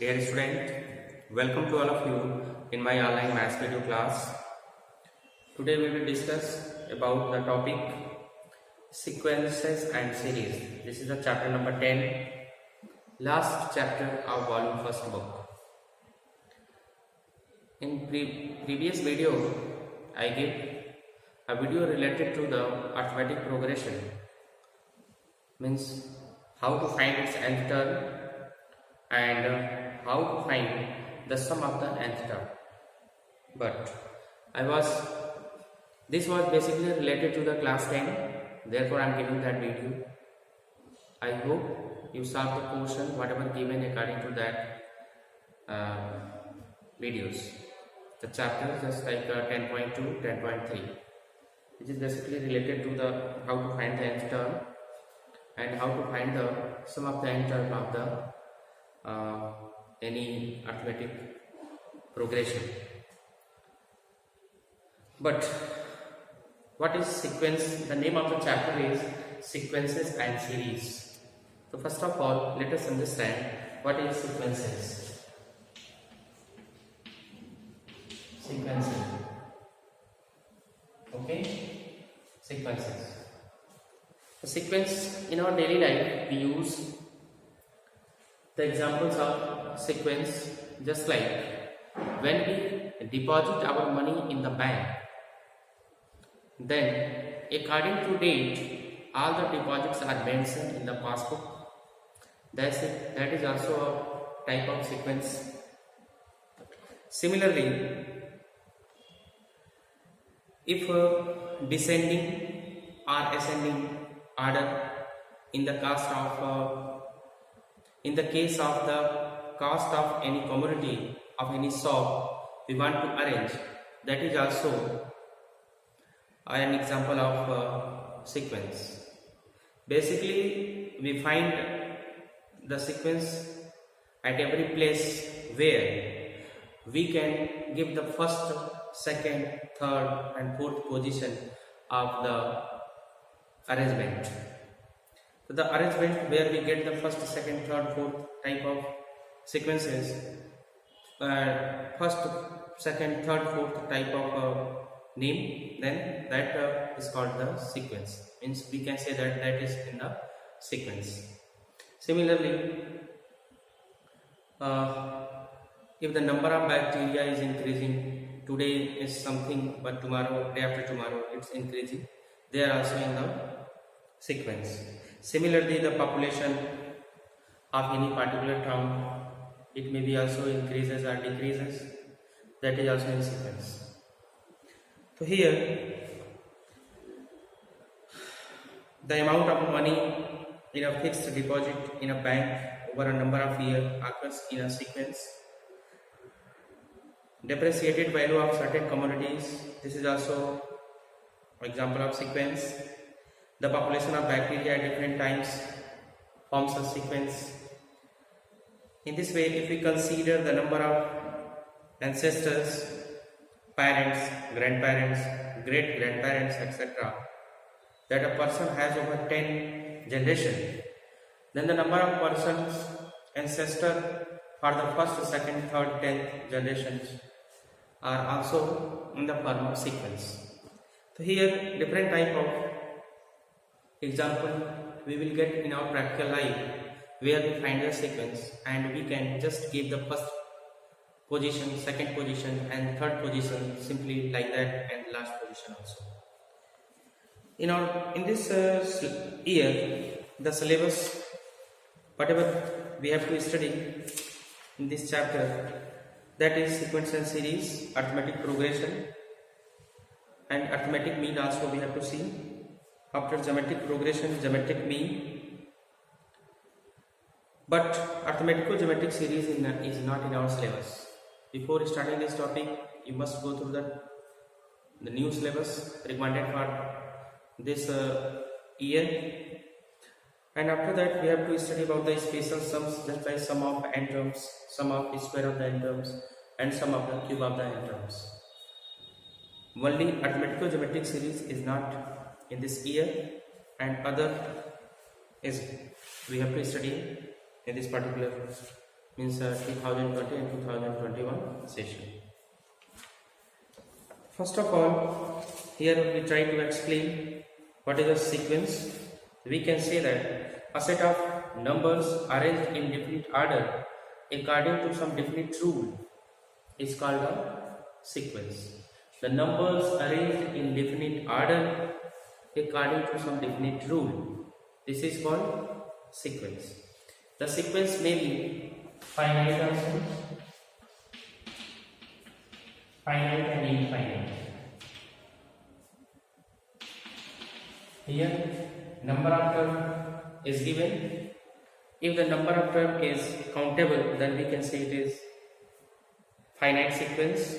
Dear student, welcome to all of you in my online maths video class. Today we will discuss about the topic sequences and series. This is the chapter number 10, last chapter of volume first book. In previous video, I gave a video related to the arithmetic progression, means how to find its nth term and how to find the sum of the nth term. But this was basically related to the class 10, therefore I am giving that video. I hope you solve the portion whatever given according to that videos. The chapter is just like 10.2, 10.3, which is basically related to the how to find the nth term and how to find the sum of the nth term of the any arithmetic progression. But what is sequence? The name of the chapter is sequences and series. So first of all, let us understand what is sequences. Sequences. Okay? Sequences. The sequence in our daily life we use the examples of sequence just like when we deposit our money in the bank, then according to date all the deposits are mentioned in the passbook. That is also a type of sequence. Similarly, if descending or ascending order in the case of the cost of any commodity of any shop we want to arrange, that is also an example of sequence. Basically, we find the sequence at every place where we can give the first, second, third and fourth position of the arrangement. So the arrangement where we get the first, second, third, fourth type of sequences, first, second, third, fourth type of name, then that is called the sequence. Means we can say that is in the sequence. Similarly, if the number of bacteria is increasing, today is something but tomorrow, day after tomorrow it's increasing, they are also in the sequence. Similarly, the population of any particular town, it may be also increases or decreases, that is also in sequence. So here the amount of money in a fixed deposit in a bank over a number of years occurs in a sequence. Depreciated value of certain commodities, this is also an example of sequence. The population of bacteria at different times forms a sequence. In this way, if we consider the number of ancestors, parents, grandparents, great-grandparents, etc., that a person has over 10 generations, then the number of persons, ancestors for the first, second, third, 10th generations are also in the form of sequence. So here different type of example we will get in our practical life where we find a sequence and we can just give the first position, second position and third position simply like that, and last position also. In this year, the syllabus whatever we have to study in this chapter, that is sequence and series, arithmetic progression and arithmetic mean also we have to see. After geometric progression, geometric mean, but arithmetico-geometric series is not in our syllabus. Before starting this topic, you must go through the new syllabus recommended for this year, and after that we have to study about the special sums, just like sum of n terms, sum of square of the n terms and sum of the cube of the n terms. Only arithmetico-geometric series is not in this year, and other is we have to study in this particular means 2020 and 2021 session. First of all, here we try to explain what is a sequence. We can say that a set of numbers arranged in definite order according to some definite rule is called a sequence. The numbers arranged in definite order according to some definite rule. This is called sequence. The sequence may be finite also, finite and infinite. Here number of term is given. If the number of term is countable, then we can say it is finite sequence,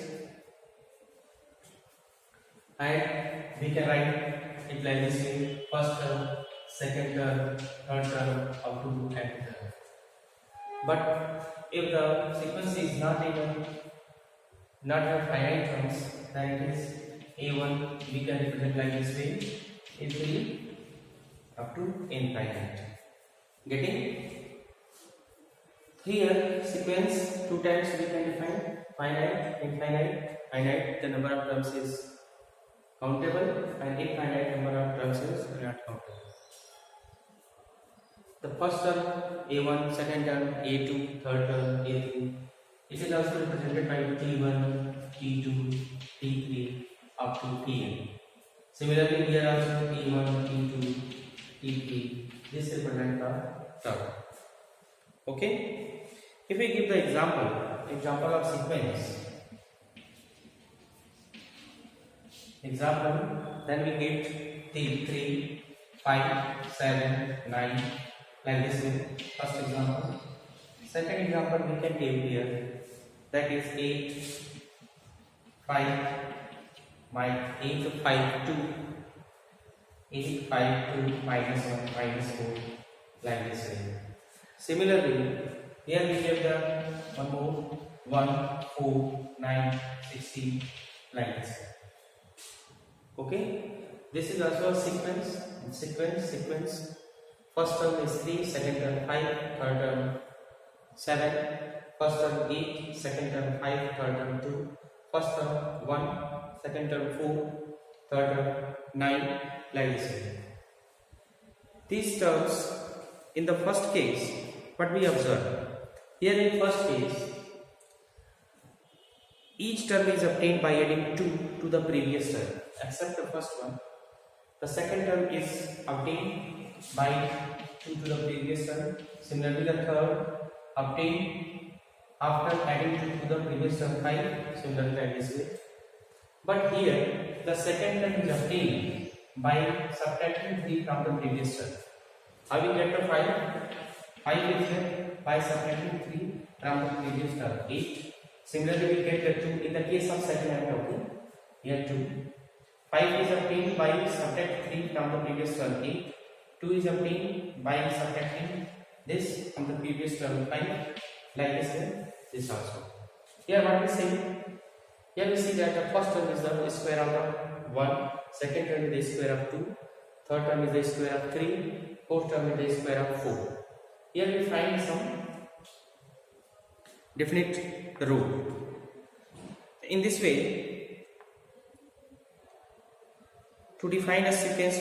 and we can write it like this way: first term, second term, third term, up to nth term. But if the sequence is not have finite terms, then it is A1. We can represent like this way: A3 up to infinite. Getting? Here sequence two times we can define: finite, infinite. Finite, the number of terms is countable, and infinite number of terms is not countable. The first term A1, second term A2, third term A3. It is also represented by T1, T2, T3 up to Tn. Similarly, here also T1, T2, T3. This represents the term. Okay. If we give the example of sequence. Example, then we get T3, 5, 7, 9. Like this way, first example. Second example we can take here, that is 8, 5, 8, 5, 2, 8, 5, 2, minus 1, minus 4, like this way. Similarly, here we have the one more, 1, 4, 9, 16, like this way. Okay, this is also a sequence. First term is 3, second term 5, third term 7, first term 8, second term 5, third term 2, first term 1, second term 4, third term 9, like this way. These terms, in the first case, what we observe? Here in first case, each term is obtained by adding 2 to the previous term, except the first one. The second term is obtained by 2 to the previous term. Similarly, the third obtained after adding 2 to the previous term 5. Similarly, like this way. But here, the second term is obtained by subtracting 3 from the previous term. How we get the 5? 5 is here by subtracting 3 from the previous term, 8. Similarly, we get the 2 in the case of second I am talking. Here 2. 5 is obtained by subtracting 3 from the previous term, 8. 2 is obtained by subtracting this from the previous term 5, like this way, this also. Here what we see? Here we see that the first term is the square root of 1, second term is the square of 2, third term is the square of 3, fourth term is the square of 4. Here we find some definite rule. In this way, to define a sequence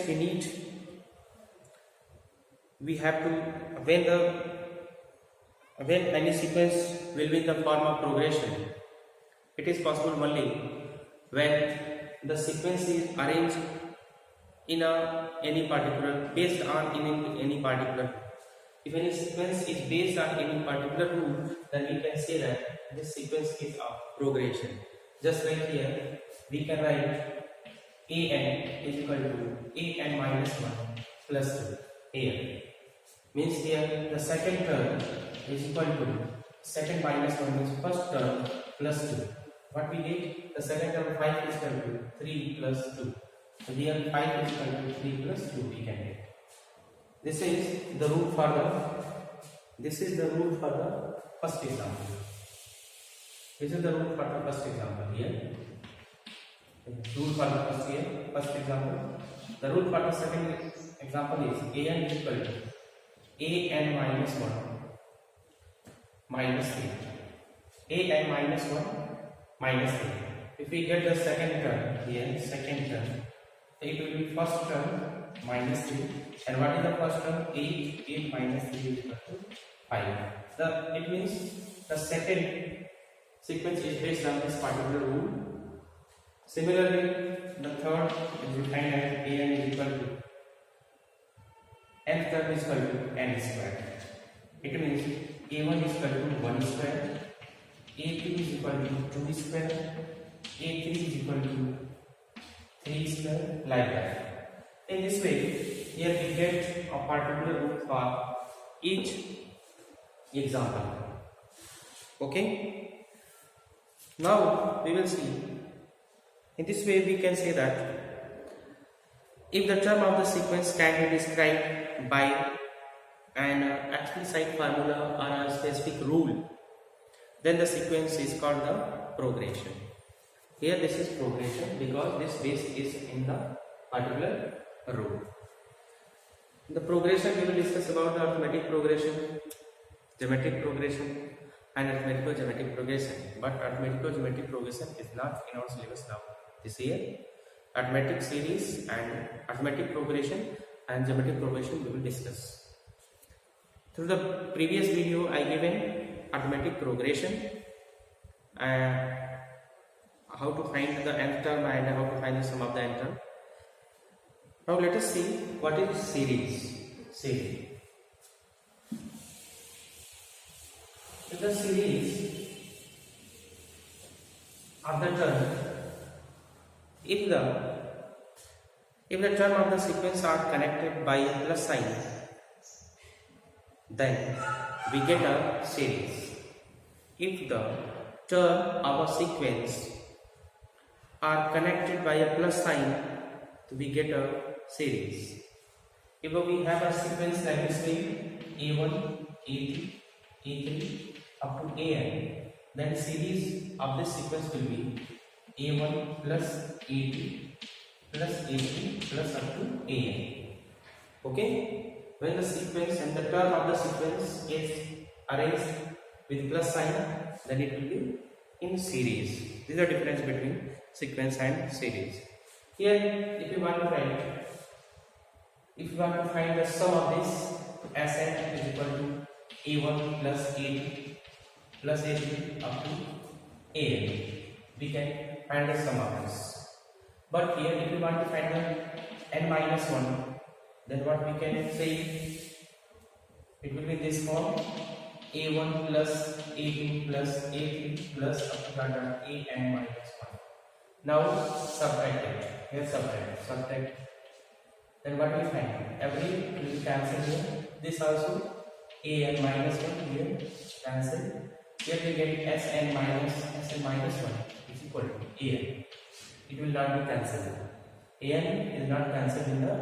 we have to, when any sequence will be in the form of progression, it is possible only when the sequence is arranged in any particular, based on any particular. If any sequence is based on any particular rule, then we can say that this sequence is a progression. Just like here, we can write an is equal to an minus 1 plus 2 here. Means here the second term is equal to second minus 1 means first term plus 2. What we get? The second term 5 is equal to 3 plus 2. So here 5 is equal to 3 plus 2 we can get. This is the rule for the first example. This is the rule for the first example here. Rule for the first example. The rule for the second example is an is equal to an minus 1 minus 3. an minus 1 minus 3. If we get the second term here, second term, it will be first term minus 3. And what is the first term? 8. 8 minus 3 is equal to 5. It means the second sequence is based on this particular rule. Similarly, the third is defined as an is equal to nth term is equal to n square. It means a1 is equal to 1 square, a2 is equal to 2 square, a3 is equal to 3 square, like that. In this way, here we get a particular rule for each example. Okay? Now we will see. In this way, we can say that if the term of the sequence can be described by an explicit formula or a specific rule, then the sequence is called the progression. Here this is progression because this base is in the particular rule. In the progression, we will discuss about the arithmetic progression, geometric progression and arithmetical geometric progression. But arithmetical geometric progression is not in our syllabus now. This year, arithmetic series and arithmetic progression and geometric progression we will discuss. Through the previous video, I given arithmetic progression, how to find the nth term and how to find the sum of the nth term. Now let us see what is series. Series. In the series of the term, if the term of the sequence are connected by a plus sign, then we get a series. If the term of a sequence are connected by a plus sign, we get a series. If we have a sequence like this way, a1, a2, a3 up to an, then series of this sequence will be a1 plus a2 plus a3 plus up to an. Okay? When the sequence and the term of the sequence is arranged with plus sign, then it will be in series. This is the difference between sequence and series. Here, if you want to find the sum of this, Sn is equal to a1 plus a2 plus a3 up to an. We can find the sum of this. But here, if you want to find the n minus 1, then what we can say, it will be this form, a1 plus a2 plus a3 plus up to an minus 1. Now subtract it. Here subtract. Then what we find? Every will cancel here. This also an minus 1 here cancel. Here we get Sn minus 1 is equal to an. It will not be cancelled. An is not cancelled in the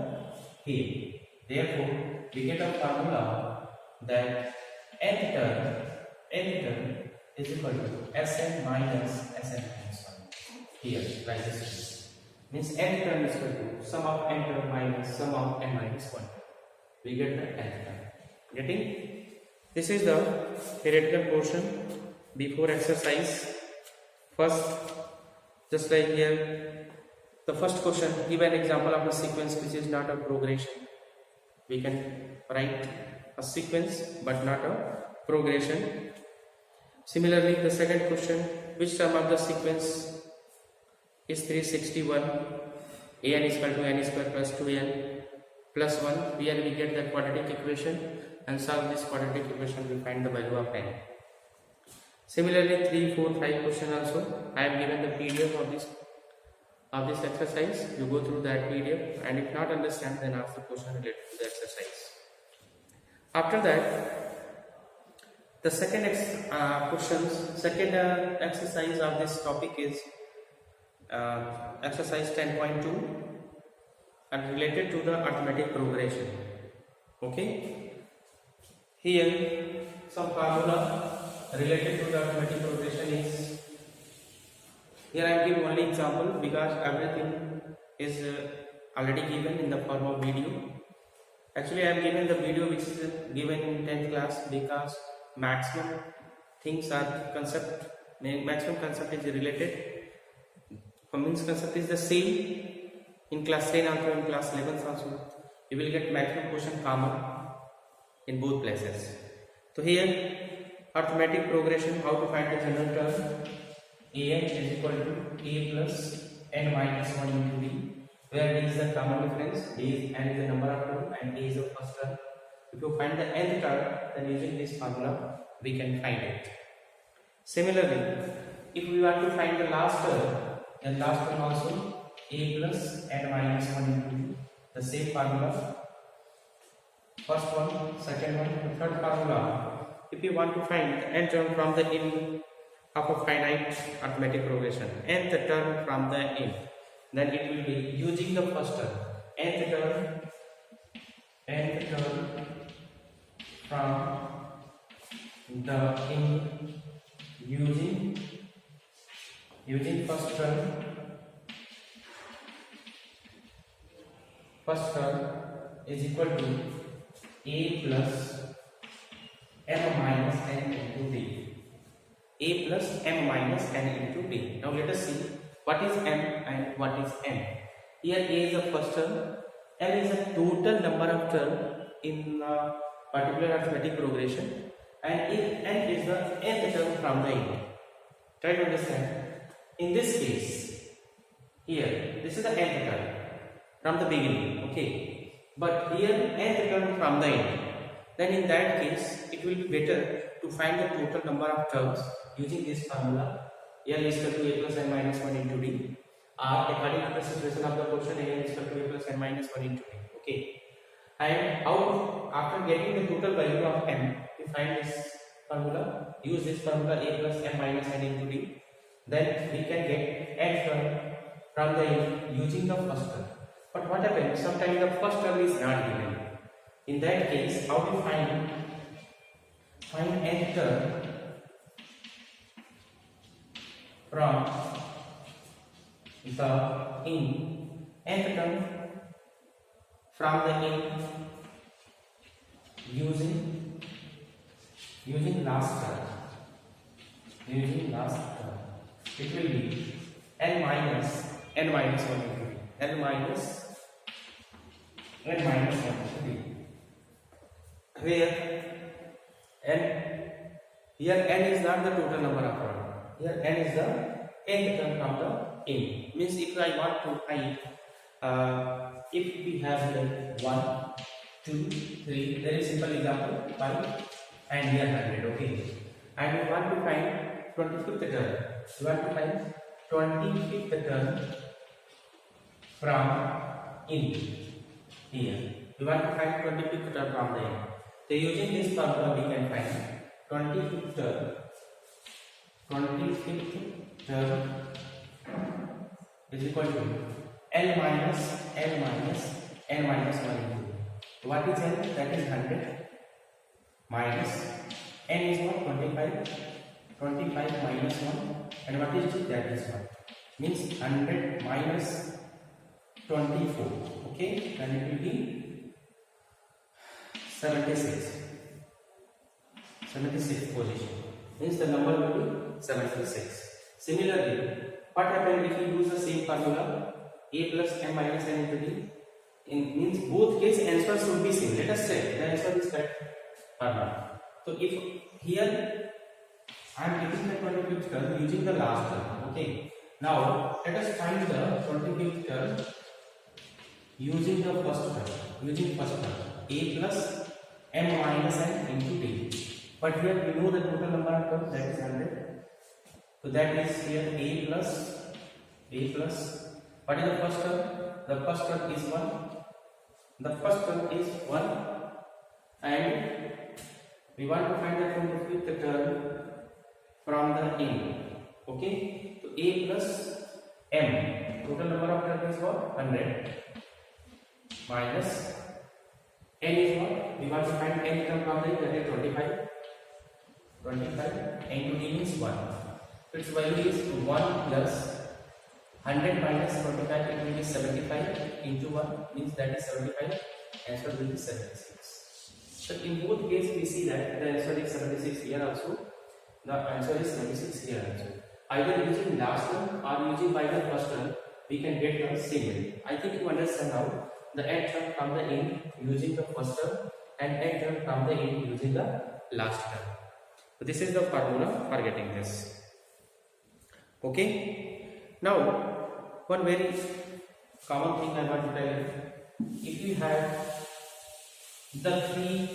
here. Therefore, we get a formula that nth term is equal to Sn minus 1. Here, like this. Means nth term is equal to sum of n term minus sum of n minus 1. We get the nth term. Getting? This is the theoretical portion before exercise. First, just like here, the first question, give an example of a sequence which is not a progression. We can write a sequence but not a progression. Similarly, the second question, which term of the sequence is 361? An is equal to n square plus 2n plus 1. Here we get the quadratic equation and solve this quadratic equation, we find the value of n. Similarly, 3, 4, 5 question also. I have given the PDF of this exercise. You go through that PDF, and if not understand, then ask the question related to the exercise. After that, the second exercise of this topic is exercise 10.2 and related to the arithmetic progression. Okay? Here, some formula related to the arithmetic progression is, here I am giving only example because everything is already given in the form of video. Actually, I am giving the video which is given in 10th class because maximum things are concept, maximum concept is related. Means concept is the same in class 10 also, in class 11 also. You will get maximum question common in both places. So here arithmetic progression, how to find the general term. An is equal to a plus n minus 1 into d, where d is the common difference, n is the number of term, and a is the first term. If you find the nth term, then using this formula we can find it. Similarly, if we want to find the last term, then last one also a plus n minus 1 into d, the same formula. First one, second one, the third formula. If you want to find the nth term from the in of a finite arithmetic progression, nth term from the in, then it will be using the first term, nth term from the in, using first term is equal to a plus m minus n into d. A plus m minus n into d. Now let us see what is m and what is n. Here a is the first term, m is the total number of term in a particular arithmetic progression, and n is the nth term from the in. Try to understand. In this case, here this is the nth term from the beginning, okay, but here nth term from the end. Then in that case it will be better to find the total number of terms using this formula. L is equal to a plus n minus 1 into d, or according to the situation of the question, a is equal to a plus n minus 1 into d, okay. And how, after getting the total value of m, we find this formula, use this formula a plus m minus n into d, then we can get n term from the in using the first term. But what happens, sometimes the first term is not given. In that case, how to find n term from the in, nth term from the in using last term. It will be n minus 1 into d, n minus 1 into d, where here n is not the total number of terms. Here n is the nth term from the in. Means if I want to find, if we have here 1, 2, 3, very simple example, 5 and here 100, okay. And we want to find 25th term. We want to find 25th term from in here. We want to find 25th term from the in. So using this formula we can find 25th term is equal to n minus 1 into. What is n? That is 100 minus n is what? 25 minus 1, and what is it? That is 1. Means 100 minus 24. Okay, then it will be 76 position. Means the number will be 76. Similarly, what happens if we use the same formula, a plus m minus n into d? In means both case answers should be same. Let us check the answer is correct or not. So if here I am getting the 25th term using the last term, okay. Now let us find the 25th term using the first term, a plus m minus n into d. But here we know the total number of terms, that is 100. So that is here a plus. What is the first term? The first term is 1. And we want to find the 25th term from the in. Okay. So a plus m. Total number of terms is what? 100. Minus n is what? We want to find n term from the in, that is 25. Into d means 1. Its value is 1 plus 100 minus 25, it will be 75 into 1, means that is 75. Answer will be 76. So in both cases we see that the answer is 76 here also. The answer is 36 here also. Either using last term or using by the first term, we can get the same value. I think you understand now. The nth term come the in using the first term and nth term come the in using the last term. So this is the formula for getting this. Okay. Now, one very common thing I want to tell you. If you have the three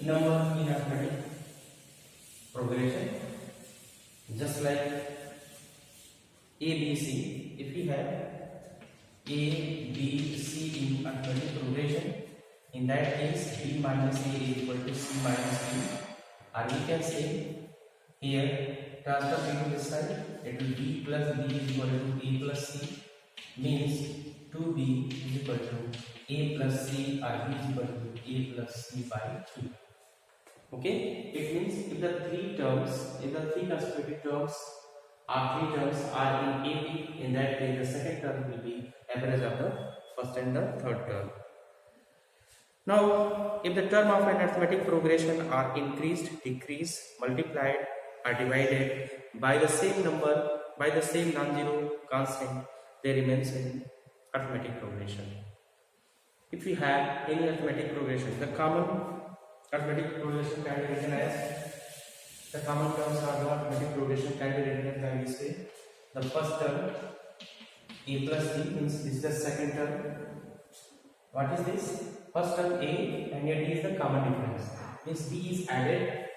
number in arithmetic progression, just like A, B, C, if we have A, B, C in arithmetic progression, in that case B minus A is equal to C minus B, or we can say here transfer B to this side, it will B plus B is equal to A plus C, means 2B is equal to A plus C or B is equal to A plus C by 2. Okay, it means if the three consecutive terms or three terms are in AP, in that case the second term will be average of the first and the third term. Now, if the term of an arithmetic progression are increased, decreased, multiplied or divided by the same number, by the same non-zero constant, they remains in arithmetic progression. If we have any arithmetic progression, the common arithmetic progression can be written as, the common terms are the arithmetic progression can be written as, we say the first term A plus B, means this is the second term. What is this? First term A and here D is the common difference, means B is added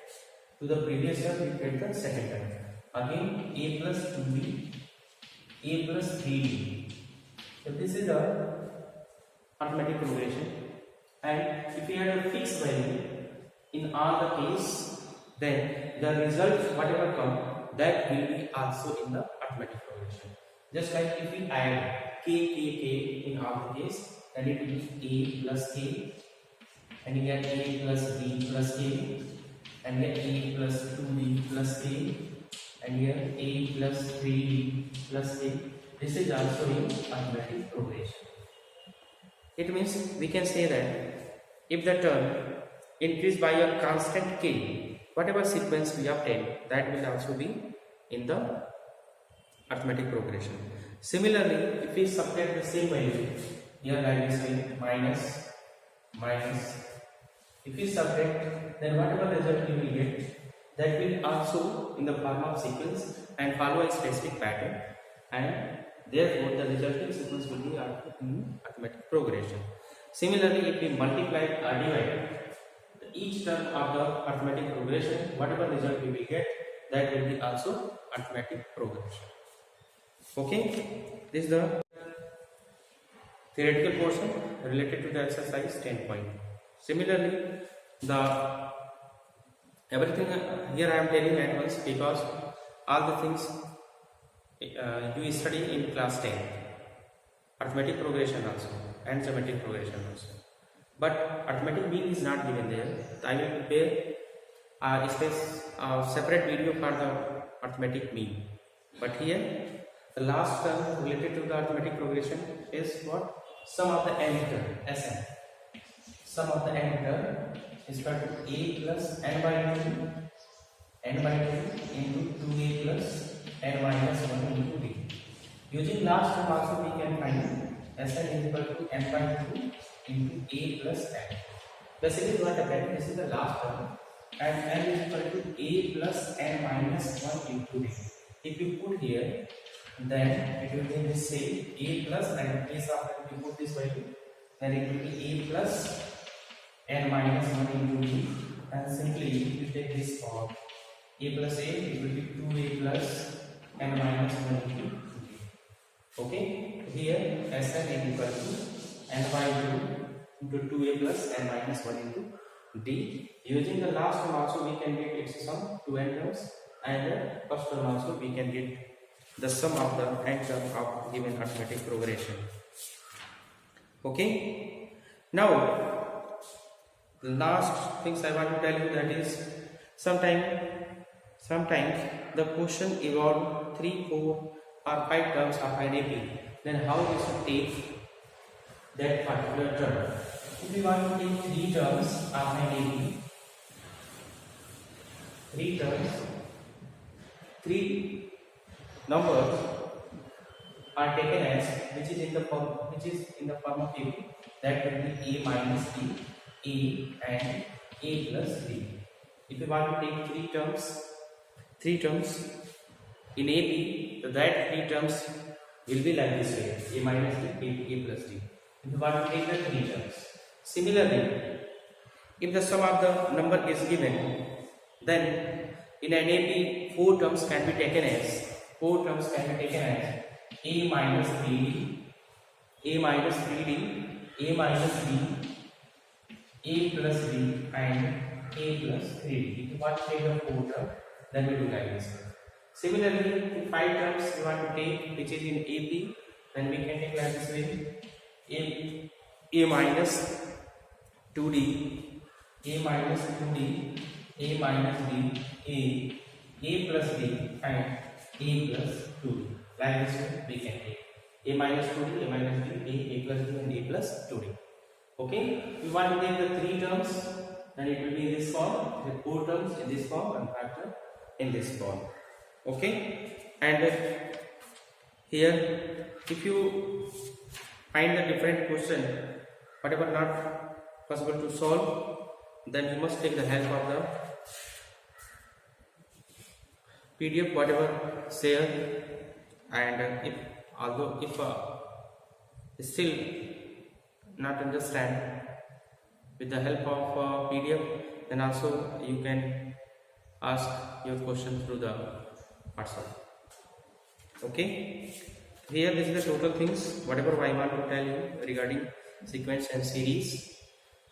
to the previous term, we get the second term. Again A plus 2B, A plus 3B. So this is the arithmetic progression, and if we had a fixed value in all the case, then the result whatever come, that will be also in the arithmetic progression. Just like if we add k in all the case, then it will be A plus K, and you get A plus B plus K, and get A plus 2B plus K, and here A plus 3B plus K. This is also in arithmetic progression. It means we can say that if the term increased by a constant k, whatever sequence we obtain, that will also be in the arithmetic progression. Similarly, if we subtract the same value, here like this way, minus, if we subtract, then whatever result we will get, that will also in the form of sequence and follow a specific pattern, and therefore the resulting sequence will be in arithmetic progression. Similarly, if we multiply or divide each term of the arithmetic progression, whatever result we will get, that will be also arithmetic progression. Okay, this is the theoretical portion related to the exercise 10 point. Similarly, the everything here I am telling at once, because all the things you study in class 10, arithmetic progression also and geometric progression also. But arithmetic mean is not given there. I will prepare a separate video for the arithmetic mean. But here the last term related to the arithmetic progression is what? Sum of the nth term, Sn. Sum of the nth term is equal to A plus n by 2 into 2A plus n minus 1 into B. Using last term also we can find Sn is equal to n by 2 into A plus n. Basically what happened, this is the last term, and n is equal to A plus n minus 1 into B. If you put here, then it will be the same, A plus, and in place of that we put this value, then it will be A plus n minus 1 into B, and simply if you take this form, A plus A, it will be 2A plus n minus 1 into B. Okay, here Sn is equal to n by 2 into 2A plus n minus 1 into D. Using the last term also we can get its sum, 2n terms, and the first term also we can get the sum of the n term of given arithmetic progression. Okay, now the last things I want to tell you, that is sometimes the question involve 3, 4 or 5 terms of an AP. Then how we should take that particular term? If we want to take 3 terms of an AP, 3 terms three numbers are taken as which is in the form of AB, that will be A minus B, A and A plus B. If you want to take three terms in AB, so that three terms will be like this way: A minus B, A plus D. If you want to take the three terms. Similarly, if the sum of the number is given, then in an AB, four terms can be taken as A minus 3D, A minus 3D, A minus B, A plus B and A plus 3D. If you want to take the four terms, then we do like this. Similarly, if five terms you want to take which is in AB, then we can take like this way: A minus 2D, A minus 2D, A minus B, A plus B and A plus 2D. Like this way we can take A minus 2D, A minus B, A plus B and A plus 2D. Okay, we want to take the three terms, then it will be in this form, the four terms in this form and factor in this form. Okay, and here if you find the different question whatever not possible to solve, then you must take the help of the PDF whatever share, and if still not understand, with the help of PDF, then also you can ask your question through the WhatsApp. Okay, here this is the total things whatever I want to tell you regarding sequence and series.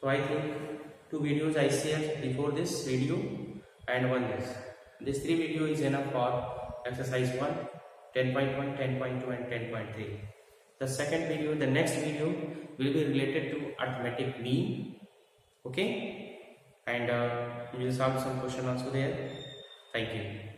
So I think two videos I shared before this video and one this three video is enough for exercise 1, 10.1, 10.2 and 10.3. The second video, the next video will be related to arithmetic mean. Okay, and we will solve some question also there. Thank you.